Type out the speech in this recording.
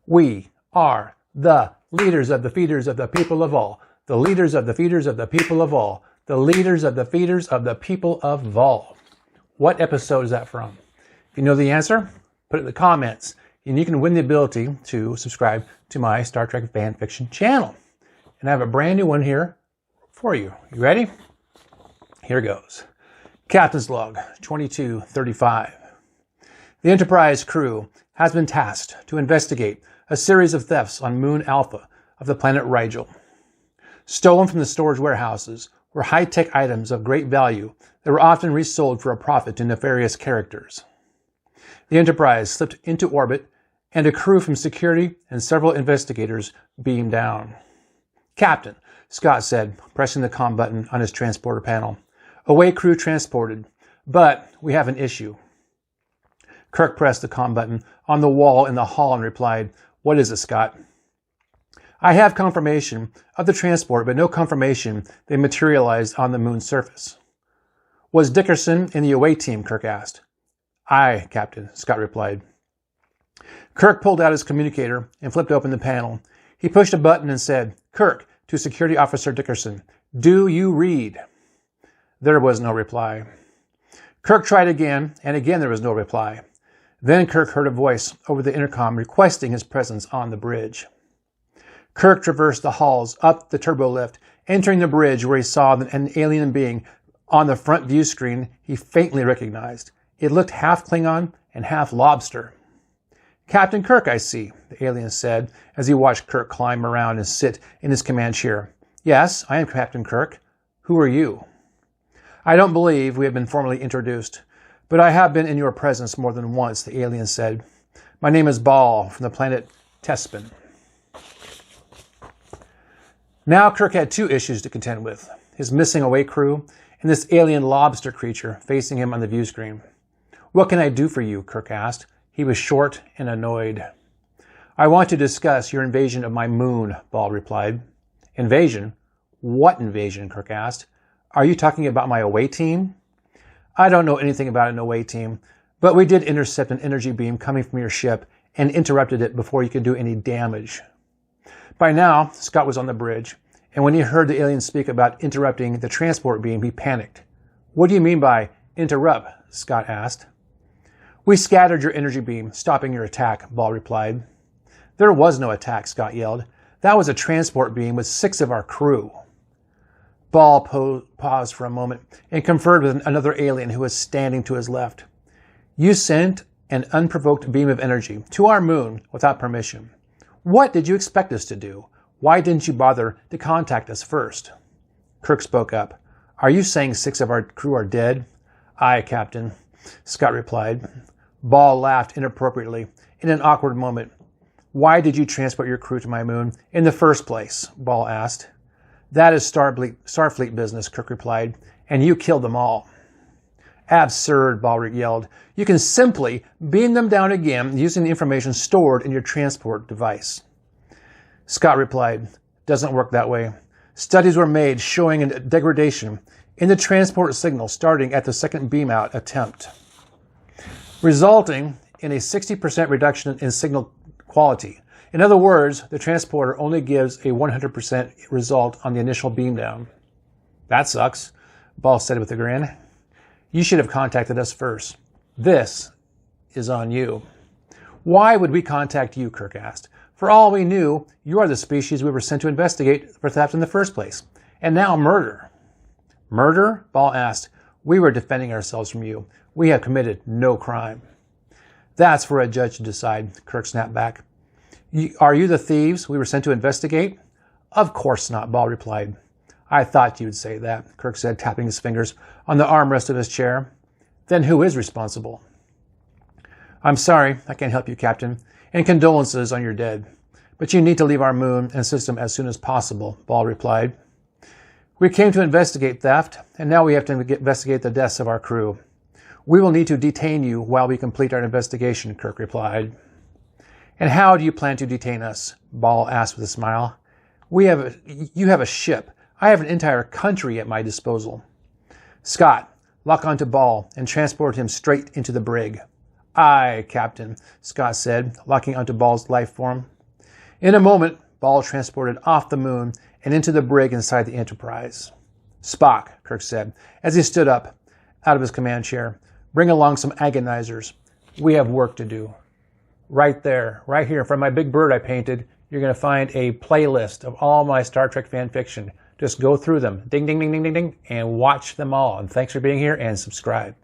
We are the leaders of the feeders of the people of all. The leaders of the feeders of the people of all. The leaders of the feeders of the people of all. What episode is that from? If you know the answer, put it in the comments. And you can win the ability to subscribe to my Star Trek fan fiction channel. And I have a brand new one here for you. You ready? Here goes. Captain's Log 2235. The Enterprise crew has been tasked to investigate a series of thefts on Moon Alpha of the planet Rigel. Stolen from the storage warehouses were high-tech items of great value that were often resold for a profit to nefarious characters. The Enterprise slipped into orbit, and a crew from security and several investigators beamed down. Captain, Scott said, pressing the comm button on his transporter panel. Away crew transported, but we have an issue. Kirk pressed the comm button on the wall in the hall and replied, What is it, Scott? I have confirmation of the transport, but no confirmation they materialized on the moon's surface. Was Dickerson in the away team? Kirk asked. Aye, Captain, Scott replied. Kirk pulled out his communicator and flipped open the panel. He pushed a button and said, Kirk, to Security Officer Dickerson, do you read? There was no reply. Kirk tried again, and again there was no reply. Then Kirk heard a voice over the intercom requesting his presence on the bridge. Kirk traversed the halls, up the turbo lift, entering the bridge where he saw an alien being on the front view screen he faintly recognized. It looked half Klingon and half lobster. Captain Kirk, I see, the alien said as he watched Kirk climb around and sit in his command chair. Yes, I am Captain Kirk. Who are you? I don't believe we have been formally introduced, but I have been in your presence more than once, the alien said. My name is Baal from the planet Tespin. Now Kirk had two issues to contend with, his missing away crew and this alien lobster creature facing him on the view screen. What can I do for you? Kirk asked. He was short and annoyed. I want to discuss your invasion of my moon, Baal replied. Invasion? What invasion? Kirk asked. Are you talking about my away team? I don't know anything about an away team, but we did intercept an energy beam coming from your ship and interrupted it before you could do any damage. By now, Scott was on the bridge, and when he heard the alien speak about interrupting the transport beam, he panicked. What do you mean by interrupt? Scott asked. We scattered your energy beam, stopping your attack, Baal replied. There was no attack, Scott yelled. That was a transport beam with 6 of our crew. Baal paused for a moment and conferred with another alien who was standing to his left. You sent an unprovoked beam of energy to our moon without permission. What did you expect us to do? Why didn't you bother to contact us first? Kirk spoke up. Are you saying 6 of our crew are dead? Aye, Captain, Scott replied. Baal laughed inappropriately in an awkward moment. Why did you transport your crew to my moon in the first place? Baal asked. That is Starfleet business, Kirk replied, and you killed them all. Absurd, Baal yelled. You can simply beam them down again using the information stored in your transport device. Scott replied, doesn't work that way. Studies were made showing a degradation in the transport signal starting at the second beam-out attempt, resulting in a 60% reduction in signal quality. In other words, the transporter only gives a 100% result on the initial beam down. That sucks, Baal said with a grin. You should have contacted us first. This is on you. Why would we contact you? Kirk asked. For all we knew, you are the species we were sent to investigate for theft in the first place. And now murder. Murder? Baal asked. We were defending ourselves from you. We have committed no crime. That's for a judge to decide, Kirk snapped back. Are you the thieves we were sent to investigate? Of course not, Baal replied. I thought you'd say that, Kirk said, tapping his fingers on the armrest of his chair. Then who is responsible? I'm sorry, I can't help you, Captain, and condolences on your dead. But you need to leave our moon and system as soon as possible, Baal replied. We came to investigate theft, and now we have to investigate the deaths of our crew. We will need to detain you while we complete our investigation, Kirk replied. And how do you plan to detain us? Baal asked with a smile. You have a ship. I have an entire country at my disposal. Scott, lock onto Baal and transport him straight into the brig. Aye, Captain, Scott said, locking onto Baal's life form. In a moment, Baal transported off the moon and into the brig inside the Enterprise. Spock, Kirk said, as he stood up out of his command chair, bring along some agonizers. We have work to do. Right there, right here, from my big bird I painted, you're going to find a playlist of all my Star Trek fan fiction. Just go through them, ding, ding, ding, ding, ding, ding, and watch them all. And thanks for being here and subscribe.